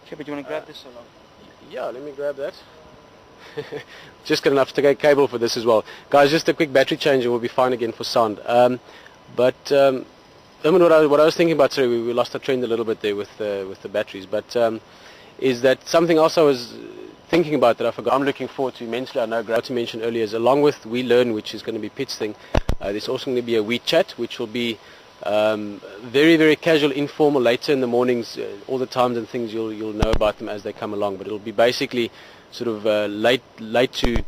Shepard, do you want to grab this along? Yeah, let me grab that. Just got enough to get cable for this as well. Guys, just a quick battery change and we'll be fine again for sound. I mean, what I was thinking about, sorry, we lost our trend a little bit there with the batteries, but is that something else I was thinking about that I forgot I'm looking forward to immensely. I know Grant mentioned earlier is along with We Learn, which is going to be Pitt's thing, there's also going to be a We Chat, which will be very, very casual, informal, later in the mornings, all the times and things you'll know about them as they come along, but it'll be basically sort of late to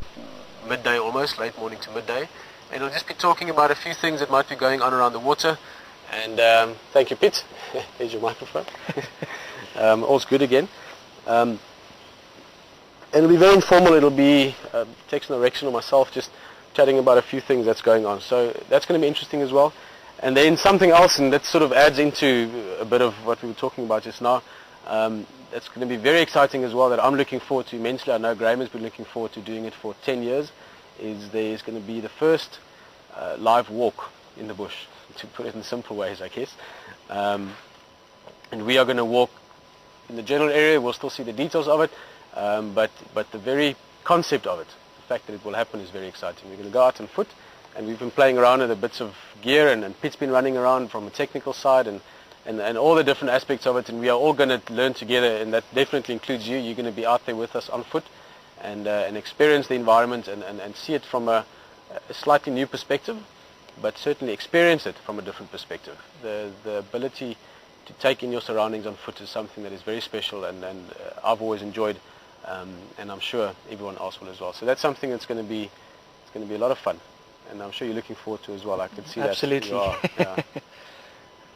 midday almost, late morning to midday, and we'll just be talking about a few things that might be going on around the water. And thank you, Pitt. Here's your microphone. All's good again. And it'll be very informal. It'll be Tex and Rex or myself just chatting about a few things that's going on. So that's going to be interesting as well. And then something else, and that sort of adds into a bit of what we were talking about just now. That's going to be very exciting as well, that I'm looking forward to immensely. I know Graham has been looking forward to doing it for 10 years. There's going to be the first live walk in the bush, to put it in simple ways, I guess. And we are going to walk in the general area. We'll still see the details of it, but the very concept of it, the fact that it will happen, is very exciting. We're going to go out on foot, and we've been playing around with the bits of gear, and Pitt's been running around from a technical side, and all the different aspects of it, and we are all going to learn together, and that definitely includes you. You're going to be out there with us on foot and experience the environment and see it from a slightly new perspective, but certainly experience it from a different perspective. The ability to take in your surroundings on foot is something that is very special, and I've always enjoyed, and I'm sure everyone else will as well. So that's something that's going to be a lot of fun, and I'm sure you're looking forward to as well. I can see Absolutely. that. Absolutely. Yeah.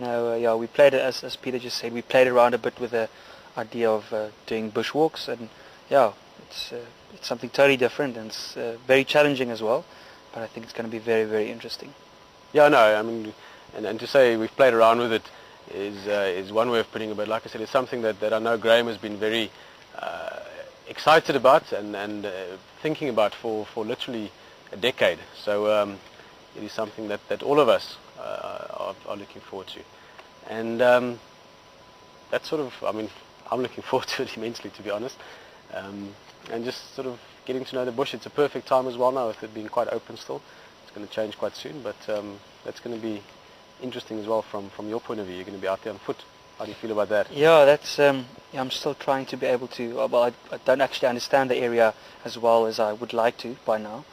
No, we played it, as Peter just said, we played around a bit with the idea of doing bushwalks, and it's something totally different, and it's very challenging as well, but I think it's going to be very, very interesting. Yeah, no, I mean, and to say we've played around with it is one way of putting it, but like I said, it's something that I know Graham has been very excited about and thinking about for literally a decade. So it is something that all of us are looking forward to. And that's sort of, I mean, I'm looking forward to it immensely, to be honest. And just sort of getting to know the bush. It's a perfect time as well now, with it being quite open still. Going to change quite soon, but that's going to be interesting as well from your point of view. You're going to be out there on foot. How do you feel about that? Yeah, that's I'm still trying to be able to, well, I don't actually understand the area as well as I would like to by now,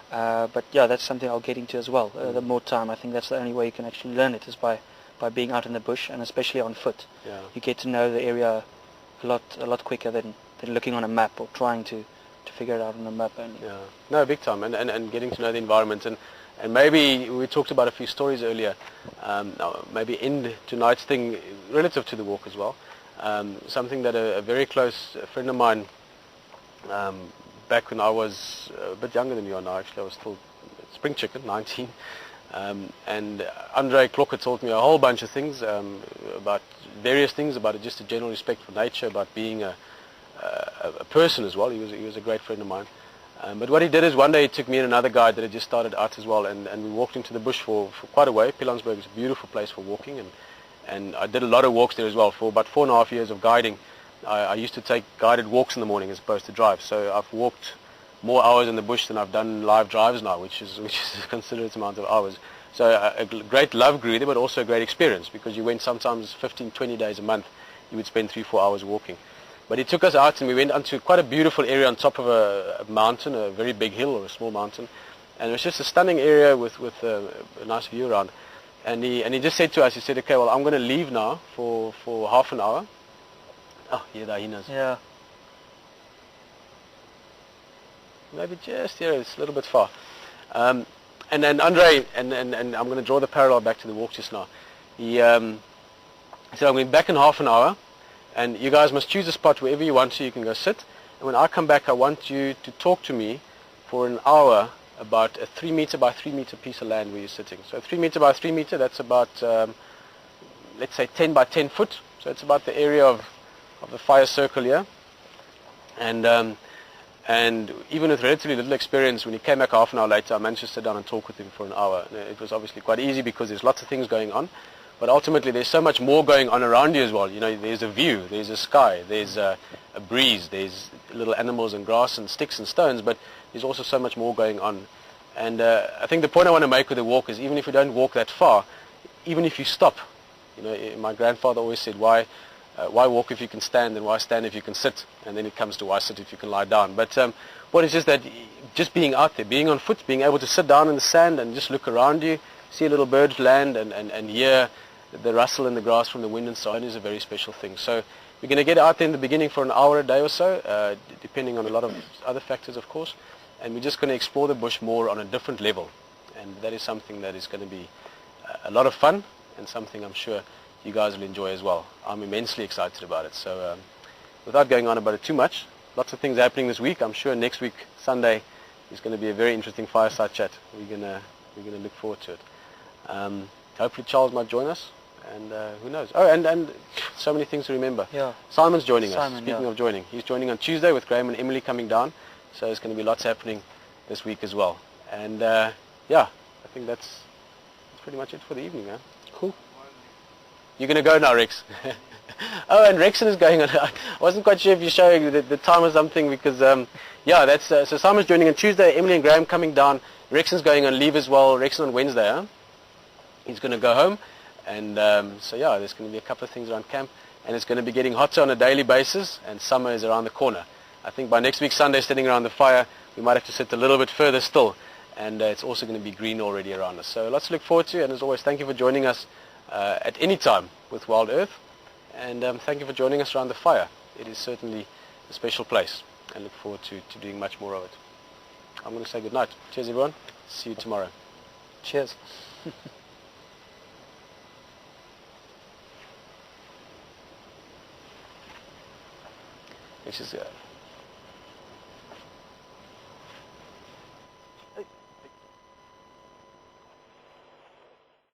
but yeah, that's something I'll get into as well. The more time, I think that's the only way you can actually learn it, is by being out in the bush, and especially on foot. Yeah. You get to know the area a lot quicker than looking on a map or trying to figure it out on a map only. Yeah, no, big time, and getting to know the environment, and maybe we talked about a few stories earlier, maybe end tonight's thing relative to the walk as well. Something that a very close friend of mine, back when I was a bit younger than you are now, actually I was still a spring chicken, 19, and Andre Klokker told me a whole bunch of things, about various things, about just a general respect for nature, about being a person as well. He was a great friend of mine. But what he did is one day he took me and another guy that had just started out as well, and we walked into the bush for quite a way. Pilanesberg is a beautiful place for walking, and I did a lot of walks there as well. For about 4.5 years of guiding, I used to take guided walks in the morning as opposed to drive. So I've walked more hours in the bush than I've done live drives now, which is a considerable amount of hours. So a great love grew there, but also a great experience, because you went sometimes 15, 20 days a month, you would spend 3-4 hours walking. But he took us out, and we went onto quite a beautiful area on top of a mountain, a very big hill or a small mountain, and it was just a stunning area with a nice view around. And he just said to us, he said, okay, well, I'm going to leave now for half an hour. Oh, yeah, the hyenas. Yeah. Maybe just here, it's a little bit far. And then Andre, and I'm going to draw the parallel back to the walk just now. He said, I'm going back in half an hour, and you guys must choose a spot wherever you want to. You can go sit, and when I come back, I want you to talk to me for an hour about a 3 meter by 3 meter piece of land where you're sitting. So 3 meter by 3 meter, that's about, let's say 10 by 10 foot. So it's about the area of the fire circle here. And even with relatively little experience, when he came back half an hour later, I managed to sit down and talk with him for an hour. And it was obviously quite easy because there's lots of things going on. but ultimately there's so much more going on around you as well. You know, there's a view, there's a sky, there's a breeze, there's little animals and grass and sticks and stones, but there's also so much more going on. And I think the point I want to make with the walk is, even if you don't walk that far, even if you stop, you know, my grandfather always said, why walk if you can stand, and why stand if you can sit? And then it comes to why sit if you can lie down. But what is just that, just being out there, being on foot, being able to sit down in the sand and just look around you, see a little birds land and hear the rustle in the grass from the wind and so on, is a very special thing. So we're going to get out there in the beginning for an hour a day or so, depending on a lot of other factors, of course, and we're just going to explore the bush more on a different level, and that is something that is going to be a lot of fun, and something I'm sure you guys will enjoy as well. I'm immensely excited about it. So without going on about it too much, lots of things happening this week. I'm sure next week, Sunday, is going to be a very interesting fireside chat. We're going to look forward to it. Hopefully Charles might join us, and who knows. Oh, and so many things to remember. Yeah. Simon's joining us. Simon, Speaking yeah. of joining, he's joining on Tuesday with Graham and Emily coming down. So there's going to be lots happening this week as well. And yeah, I think that's pretty much it for the evening, man. Cool. You're going to go now, Rex. Oh, and Rexon is going on. I wasn't quite sure if you're showing the time or something, because yeah, that's so Simon's joining on Tuesday, Emily and Graham coming down. Rexon's going on leave as well. Rexon on Wednesday, huh? He's going to go home, and so yeah, there's going to be a couple of things around camp, and it's going to be getting hotter on a daily basis, and summer is around the corner. I think by next week Sunday, sitting around the fire, we might have to sit a little bit further still, and it's also going to be green already around us. So lots to look forward to, and as always, thank you for joining us at any time with Wild Earth, and thank you for joining us around the fire. It is certainly a special place, and look forward to doing much more of it. I'm going to say good night. Cheers, everyone. See you tomorrow. Cheers. Which is